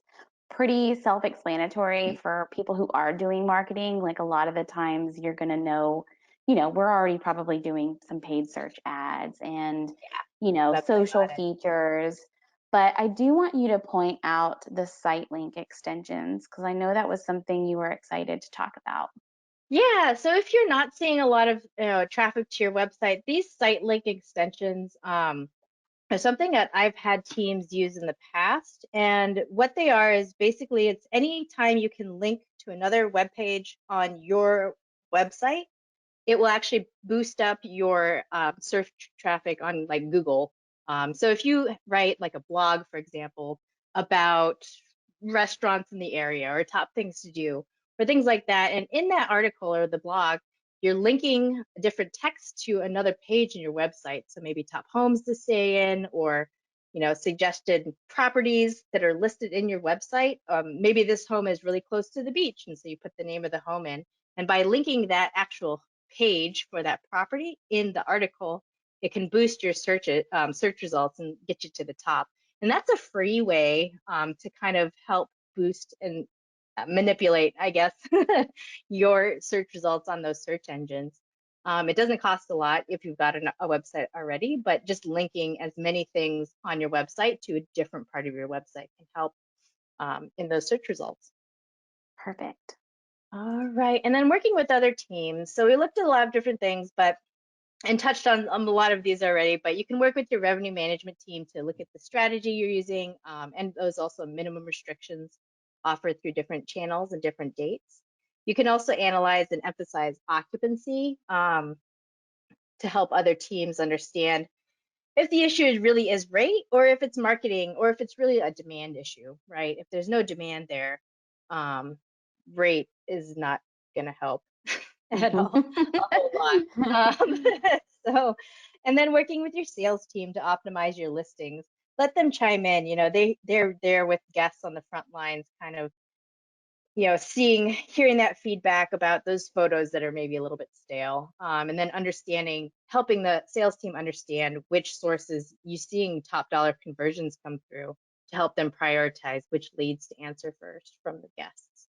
pretty self-explanatory for people who are doing marketing. Like a lot of the times you're going to know, we're already probably doing some paid search ads and, Website social audit. features. But I do want you to point out the site link extensions because I know that was something you were excited to talk about. Yeah, so if you're not seeing a lot of traffic to your website, these site link extensions are something that I've had teams use in the past. And what they are is basically it's any time you can link to another web page on your website, it will actually boost up your search traffic on like Google. So if you write like a blog, for example, about restaurants in the area or top things to do or things like that, and in that article or the blog, you're linking different text to another page in your website. So maybe top homes to stay in or suggested properties that are listed in your website. Maybe this home is really close to the beach, and so you put the name of the home in. And by linking that actual page for that property in the article, it can boost your search results and get you to the top. And that's a free way to kind of help boost and manipulate, I guess, your search results on those search engines. It doesn't cost a lot if you've got a website already, but just linking as many things on your website to a different part of your website can help in those search results. Perfect. All right. And then working with other teams. So we looked at a lot of different things, but and touched on a lot of these already, but you can work with your revenue management team to look at the strategy you're using, and those also minimum restrictions offered through different channels and different dates. You can also analyze and emphasize occupancy to help other teams understand if the issue really is rate or if it's marketing or if it's really a demand issue, right? If there's no demand there, um, rate is not going to help at all, a whole lot. So, and then working with your sales team to optimize your listings, let them chime in. They're there with guests on the front lines, kind of hearing that feedback about those photos that are maybe a little bit stale, and then helping the sales team understand which sources you seeing top dollar conversions come through to help them prioritize which leads to answer first from the guests.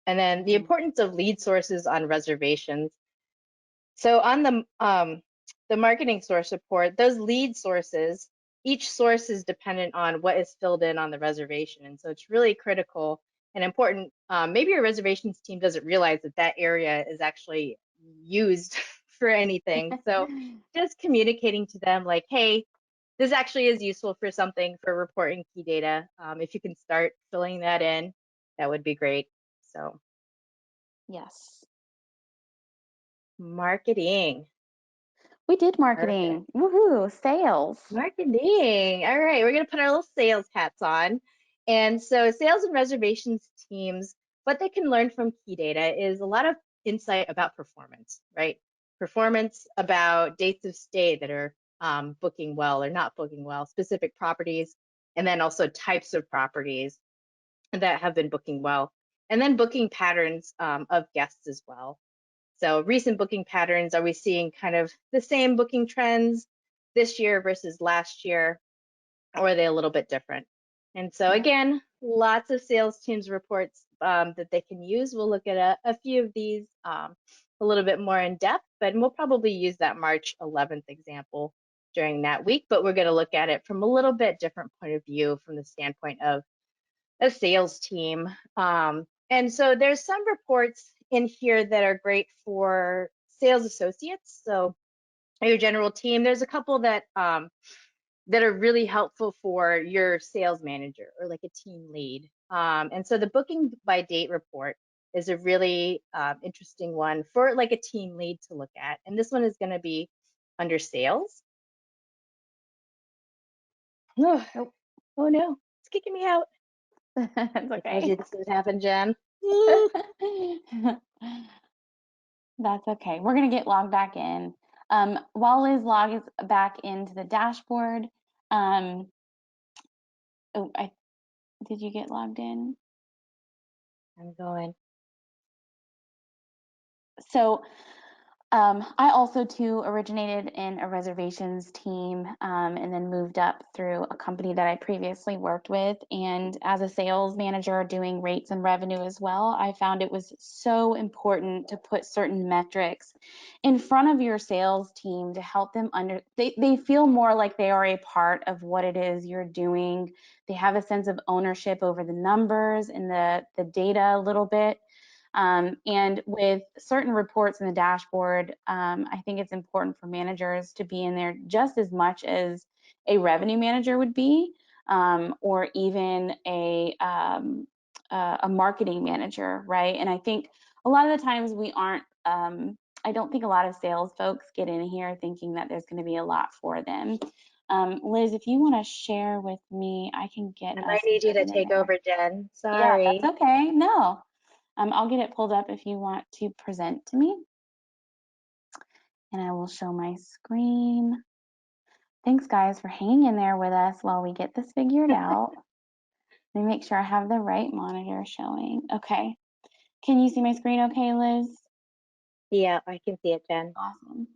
And then the importance of lead sources on reservations. So on the marketing source report, those lead sources, each source is dependent on what is filled in on the reservation. And so it's really critical and important. Maybe your reservations team doesn't realize that that area is actually used for anything. So just communicating to them like, hey, this actually is useful for something for reporting key data. If you can start filling that in, that would be great. So Yes. marketing. We did Perfect. marketing. Woohoo, sales. Marketing. All right, we're going to put our little sales hats on. And so, sales and reservations teams, what they can learn from key data is a lot of insight about performance, right? Performance about dates of stay that are booking well or not booking well, specific properties, and then also types of properties that have been booking well, and then booking patterns of guests as well. So recent booking patterns, are we seeing kind of the same booking trends this year versus last year, or are they a little bit different? And so Yeah. again, lots of sales teams reports that they can use. We'll look at a few of these a little bit more in depth, but we'll probably use that March 11th example during that week, but we're going to look at it from a little bit different point of view from the standpoint of a sales team. And so there's some reports in here that are great for sales associates. So your general team, there's a couple that are really helpful for your sales manager or like a team lead. And so the booking by date report is a really interesting one for like a team lead to look at. And this one is going to be under sales. Oh, Nope. oh no, it's kicking me out. It's I told you okay. this would happen, Jen. That's okay. We're gonna get logged back in. While Liz logs back into the dashboard, um, oh, did you get logged in? I'm going. So I also too originated in a reservations team and then moved up through a company that I previously worked with. And as a sales manager doing rates and revenue as well, I found it was so important to put certain metrics in front of your sales team to help them they feel more like they are a part of what it is you're doing. They have a sense of ownership over the numbers and the data a little bit. And with certain reports in the dashboard, I think it's important for managers to be in there just as much as a revenue manager would be, or even a marketing manager, right? And I think a lot of the times we aren't. I don't think a lot of sales folks get in here thinking that there's going to be a lot for them. Liz, if you want to share with me, I can get I us might need you to in take there. over, Jen. Yeah, that's Sorry. okay. No, I'll get it pulled up if you want to present to me, and I will show my screen. Thanks, guys, for hanging in there with us while we get this figured out. Let me make sure I have the right monitor showing. Okay. Can you see my screen okay, Liz? Yeah, I can see it, Jen. Awesome.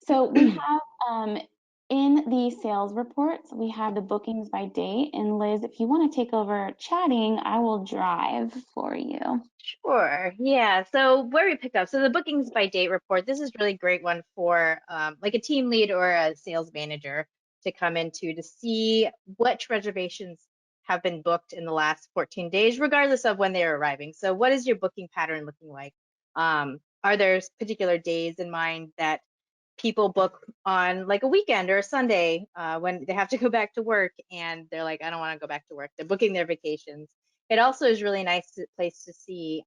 So we have in the sales reports, we have the bookings by date. And Liz, if you want to take over chatting, I will drive for you. Sure. Yeah. So where we picked up, so the bookings by date report, this is really great one for like a team lead or a sales manager to come into to see which reservations have been booked in the last 14 days, regardless of when they're arriving. So what is your booking pattern looking like? Are there particular days in mind that people book on like a weekend or a Sunday when they have to go back to work and they're like, I don't want to go back to work. They're booking their vacations. It also is really nice place to see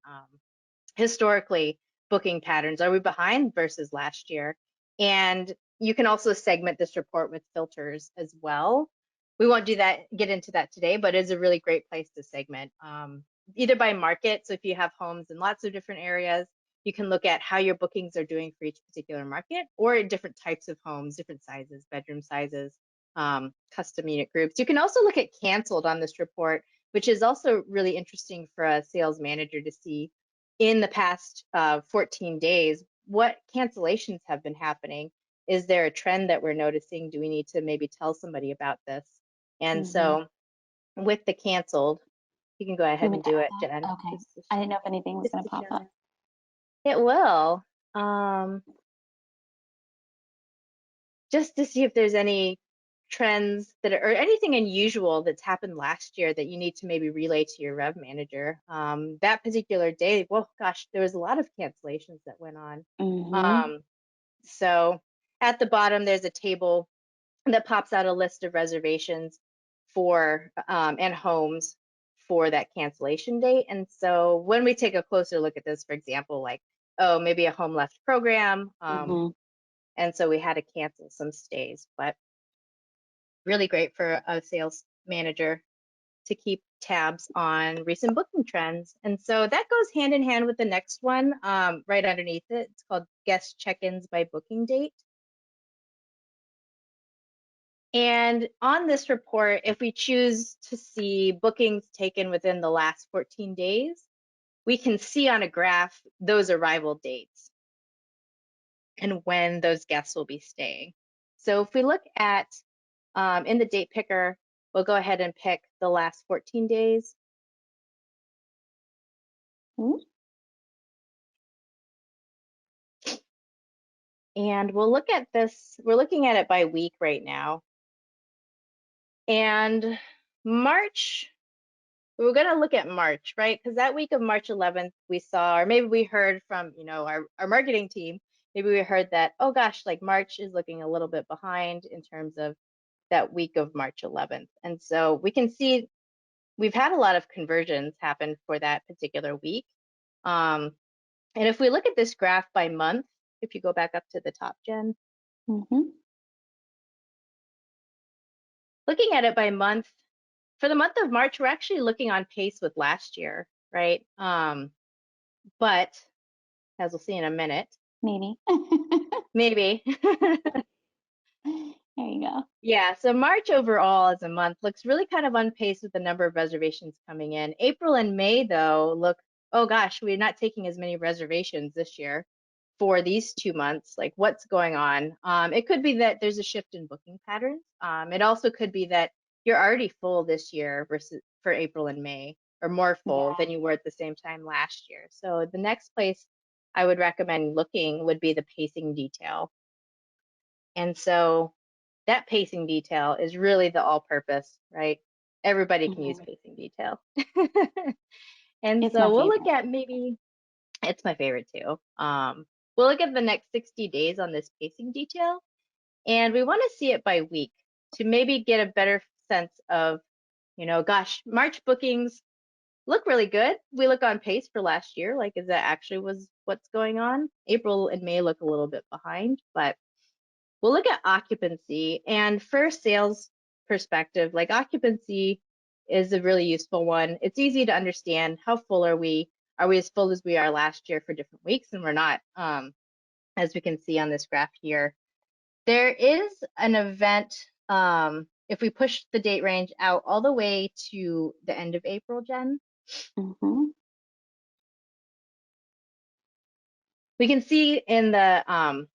historically booking patterns. Are we behind versus last year? And you can also segment this report with filters as well. We won't get into that today, but it's a really great place to segment, either by market. So if you have homes in lots of different areas, you can look at how your bookings are doing for each particular market, or different types of homes, different sizes, bedroom sizes, custom unit groups. You can also look at canceled on this report, which is also really interesting for a sales manager to see in the past 14 days, what cancellations have been happening. Is there a trend that we're noticing? Do we need to maybe tell somebody about this? And Mm-hmm. so with the canceled, you can go You ahead want me and to do add it, Jen, that? Okay. just to I show, didn't know if anything was just going to to pop show up. them. It will. Um, just to see if there's any trends that are, or anything unusual that's happened last year that you need to maybe relay to your rev manager. That particular day, well, gosh, there was a lot of cancellations that went on. Mm-hmm. Um, so at the bottom, there's a table that pops out a list of reservations for and homes for that cancellation date. And so when we take a closer look at this, for example, like, oh, maybe a home left program, Mm-hmm. and so we had to cancel some stays, but really great for a sales manager to keep tabs on recent booking trends. And so that goes hand in hand with the next one, right underneath it. It's called guest check-ins by booking date. And on this report, if we choose to see bookings taken within the last 14 days, we can see on a graph those arrival dates and when those guests will be staying. So if we look at in the date picker, we'll go ahead and pick the last 14 days. And we'll look at this, we're looking at it by week right now. And March, we're going to look at March, right? Because that week of March 11th, we saw, or maybe we heard from, our marketing team, maybe we heard that, oh gosh, like March is looking a little bit behind in terms of that week of March 11th. And so we can see we've had a lot of conversions happen for that particular week. And if we look at this graph by month, if you go back up to the top, Jen, Mm-hmm. looking at it by month, for the month of March, we're actually looking on pace with last year, right? But as we'll see in a minute, Maybe. maybe. There you go. Yeah, so March overall as a month looks really kind of on pace with the number of reservations coming in. April and May, though, look, oh gosh, we're not taking as many reservations this year for these 2 months. Like, what's going on? It could be that there's a shift in booking patterns. It also could be that you're already full this year versus for April and May, or more full Yeah. than you were at the same time last year. So the next place I would recommend looking would be the pacing detail. And so that pacing detail is really the all-purpose, right? Everybody can use Mm-hmm. pacing detail. And It's my so we'll look favorite. at maybe, it's my favorite too. We'll look at the next 60 days on this pacing detail, and we want to see it by week to maybe get a better sense of, gosh, March bookings look really good. We look on pace for last year. Like, is that actually was what's going on? April and May look a little bit behind, but we'll look at occupancy. And for sales perspective, like occupancy is a really useful one. It's easy to understand how full are we? Are we as full as we are last year for different weeks? And we're not, as we can see on this graph here. There is an event, if we push the date range out all the way to the end of April, Jen, Mm-hmm. we can see in the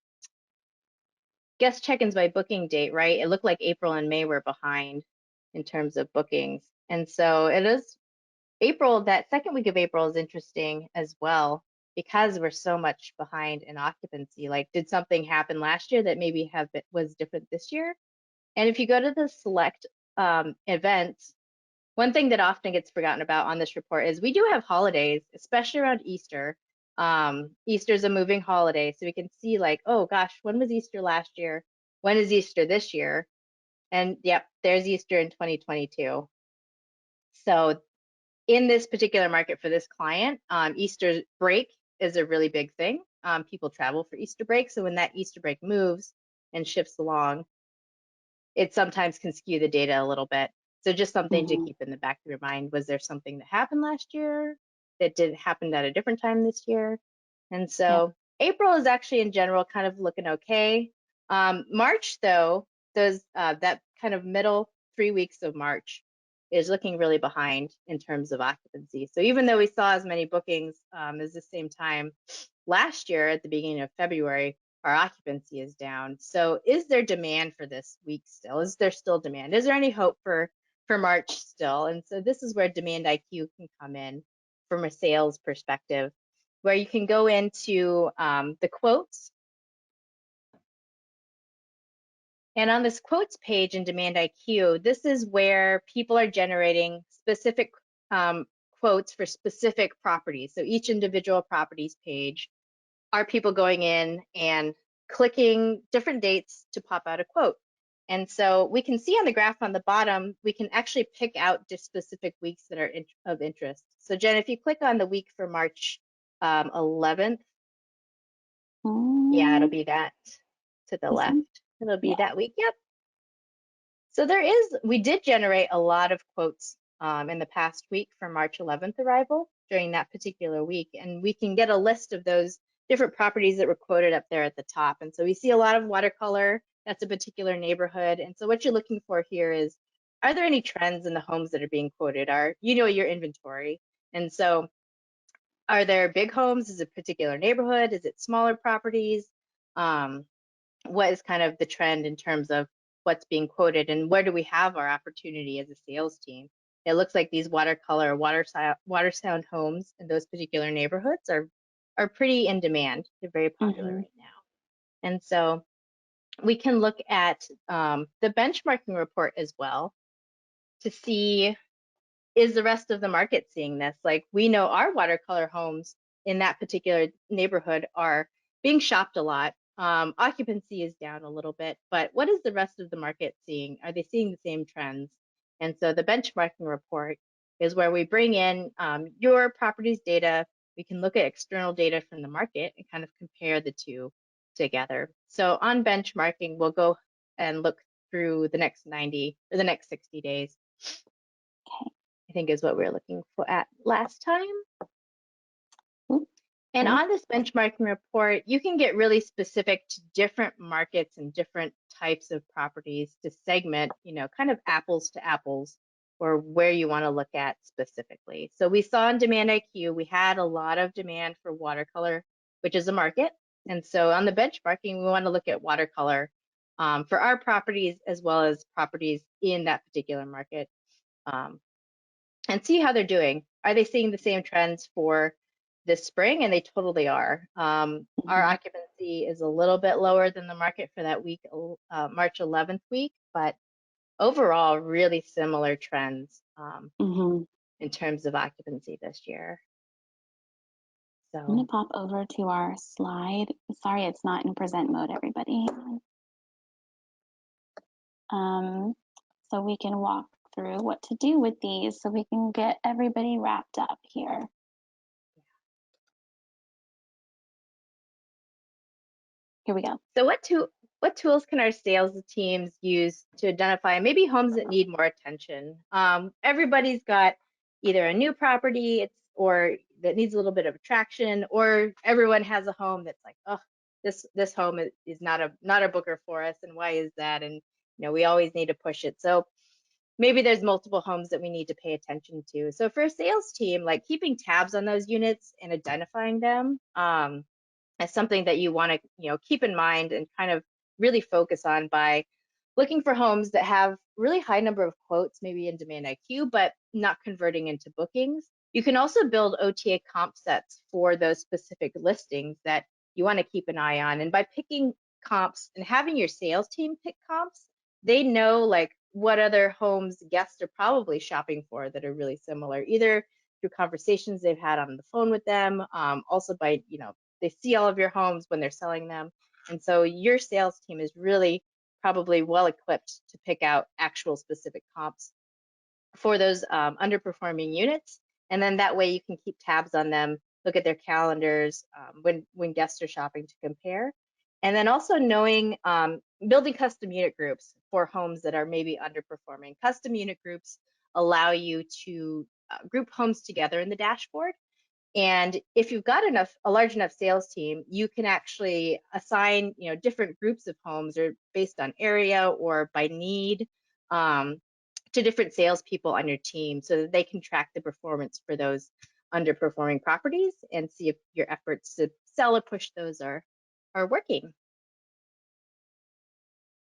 guest check-ins by booking date, right? It looked like April and May were behind in terms of bookings. And so it is April, that second week of April is interesting as well because we're so much behind in occupancy. Like, did something happen last year that maybe was different this year? And if you go to the select events, one thing that often gets forgotten about on this report is we do have holidays, especially around Easter. Easter's a moving holiday, so we can see like, oh gosh, when was Easter last year? When is Easter this year? And yep, there's Easter in 2022. So in this particular market for this client, Easter break is a really big thing. People travel for Easter break, so when that Easter break moves, and shifts along, it sometimes can skew the data a little bit. So just something to Mhm. keep in the back of your mind. Was there something that happened last year that did happen at a different time this year? And Yeah. so April is actually in general kind of looking okay. March though, those that kind of middle 3 weeks of March is looking really behind in terms of occupancy. So even though we saw as many bookings as the same time last year at the beginning of February, our occupancy is down. So is there demand for this week still? Is there still demand? Is there any hope for March still? And so this is where Demand IQ can come in from a sales perspective, where you can go into the quotes. And on this quotes page in Demand IQ, this is where people are generating specific quotes for specific properties. So each individual properties page are people going in and clicking different dates to pop out a quote. And so we can see on the graph on the bottom, we can actually pick out just specific weeks that are of interest. So Jen, if you click on the week for March 11th, yeah, it'll Mm, be that to the this left. one? It'll be Yeah. that week. Yep. So we did generate a lot of quotes in the past week for March 11th arrival during that particular week. And we can get a list of those different properties that were quoted up there at the top. And so we see a lot of watercolor. That's a particular neighborhood. And so what you're looking for here is, are there any trends in the homes that are being quoted? Are, your inventory. And so are there big homes? Is it a particular neighborhood? Is it smaller properties? Um, what is kind of the trend in terms of what's being quoted and where do we have our opportunity as a sales team? It looks like these watercolor, water sound homes in those particular neighborhoods are pretty in demand. They're very popular Mhm. right now. And so we can look at the benchmarking report as well to see, is the rest of the market seeing this? Like, we know our watercolor homes in that particular neighborhood are being shopped a lot. Occupancy is down a little bit, but what is the rest of the market seeing? Are they seeing the same trends? And so the benchmarking report is where we bring in your property's data. We can look at external data from the market and kind of compare the two together. So on benchmarking, we'll go and look through the next 90 or the next 60 days. Okay. I think is what we were looking for at last time. Oop, And oop. on this benchmarking report, you can get really specific to different markets and different types of properties to segment, kind of apples to apples or where you want to look at specifically. So we saw in Demand IQ, we had a lot of demand for watercolor, which is a market. And so on the benchmarking, we want to look at watercolor for our properties as well as properties in that particular market. And see how they're doing. Are they seeing the same trends for this spring? And they totally are. Our Mhm. occupancy is a little bit lower than the market for that week, March 11th week, but overall, really similar trends Mhm. in terms of occupancy this year. I'm gonna So, pop over to our slide. Sorry, it's not in present mode, everybody. Um, so we can walk through what to do with these so we can get everybody wrapped up here. Here we go. so what tools can our sales teams use to identify maybe homes that need more attention? Everybody's got either a new property or that needs a little bit of attraction, or everyone has a home that's like, oh, this home is not a booker for us, and why is that? And we always need to push it. So maybe there's multiple homes that we need to pay attention to. So for a sales team, like keeping tabs on those units and identifying them, as something that you want to keep in mind and kind of really focus on by looking for homes that have really high number of quotes, maybe in Demand IQ, but not converting into bookings. You can also build OTA comp sets for those specific listings that you want to keep an eye on. And by picking comps and having your sales team pick comps, they know like what other homes guests are probably shopping for that are really similar, either through conversations they've had on the phone with them, also by they see all of your homes when they're selling them. And so your sales team is really probably well equipped to pick out actual specific comps for those underperforming units. And then that way you can keep tabs on them, look at their calendars when guests are shopping to compare. And then also knowing, building custom unit groups for homes that are maybe underperforming. Custom unit groups allow you to group homes together in the dashboard. And if you've got a large enough sales team, you can actually assign, different groups of homes or based on area or by need, um, to different salespeople on your team so that they can track the performance for those underperforming properties and see if your efforts to sell or push those are working.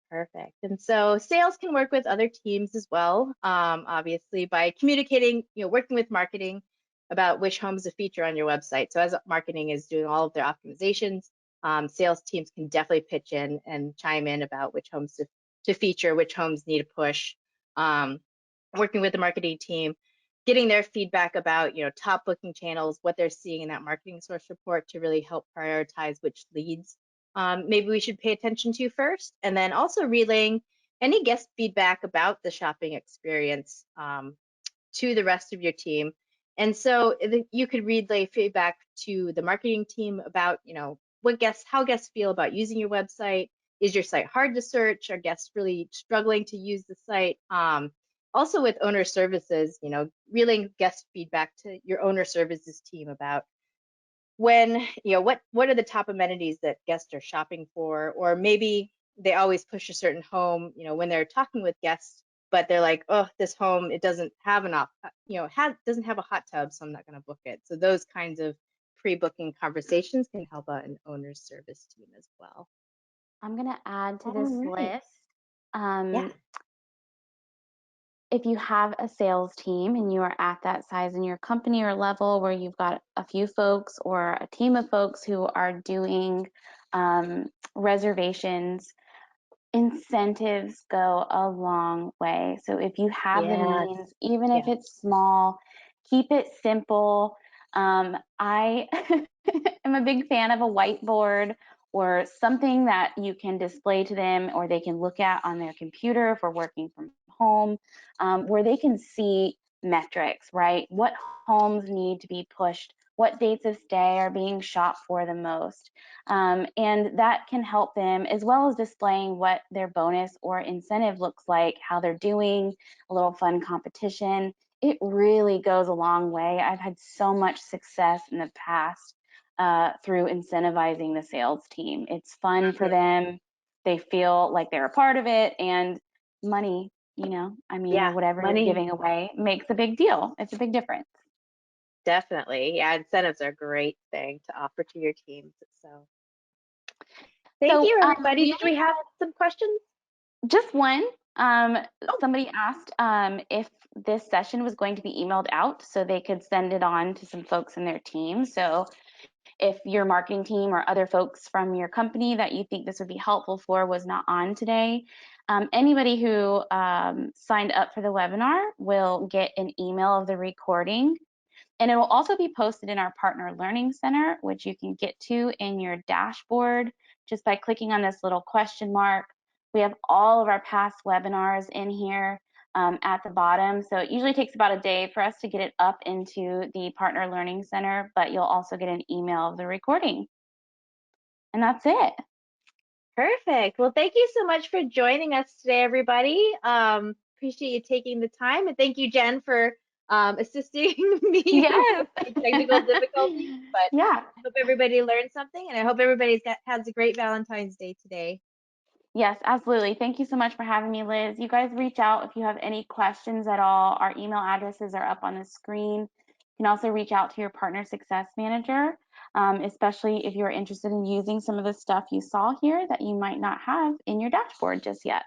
Perfect. And so sales can work with other teams as well, obviously by communicating, working with marketing about which homes to feature on your website. So as marketing is doing all of their optimizations, sales teams can definitely pitch in and chime in about which homes to feature, which homes need a push. Um, Working with the marketing team, getting their feedback about, top booking channels, what they're seeing in that marketing source report to really help prioritize which leads maybe we should pay attention to first, and then also relaying any guest feedback about the shopping experience to the rest of your team. And so you could relay feedback to the marketing team about, how guests feel about using your website. Is your site hard to search? Are guests really struggling to use the site? Also with owner services, relaying guest feedback to your owner services team about when what are the top amenities that guests are shopping for, or maybe they always push a certain home when they're talking with guests, but they're like, oh, this home, it doesn't have enough, doesn't have a hot tub, so I'm not going to book it. So those kinds of pre-booking conversations can help out an owner's service team as well. I'm going to add to All this right. list. Yeah. Um, if you have a sales team and you are at that size in your company or level where you've got a few folks or a team of folks who are doing reservations, incentives go a long way. So if you have the Yes. means, even if Yeah. it's small, keep it simple. I am a big fan of a whiteboard or something that you can display to them or they can look at on their computer if we're working from home, where they can see metrics, right? What homes need to be pushed? What dates of stay are being shopped for the most? And that can help them, as well as displaying what their bonus or incentive looks like, how they're doing, a little fun competition. It really goes a long way. I've had so much success in the past through incentivizing the sales team. It's fun for Mhm. them. They feel like they're a part of it, and money, or Yeah. whatever you're Money. giving away makes a big deal. It's a big difference. Definitely. Yeah. Incentives are a great thing to offer to your teams. So thank So you, everybody. we Did we have some questions? just one. Um, Oh, Somebody asked if this session was going to be emailed out so they could send it on to some folks in their team. So if your marketing team or other folks from your company that you think this would be helpful for was not on today, anybody who signed up for the webinar will get an email of the recording. And it will also be posted in our Partner Learning Center, which you can get to in your dashboard just by clicking on this little question mark. We have all of our past webinars in here at the bottom. So it usually takes about a day for us to get it up into the Partner Learning Center, but you'll also get an email of the recording. And that's it. perfect. Well, thank you so much for joining us today, everybody. Appreciate you taking the time. And thank you, Jen, for assisting me with Yes. my technical difficulties. But Yeah. I hope everybody learned something, and I hope everybody's has a great Valentine's Day today. Yes, absolutely. Thank you so much for having me, Liz. You guys reach out if you have any questions at all. Our email addresses are up on the screen. You can also reach out to your partner success manager, especially if you're interested in using some of the stuff you saw here that you might not have in your dashboard just yet.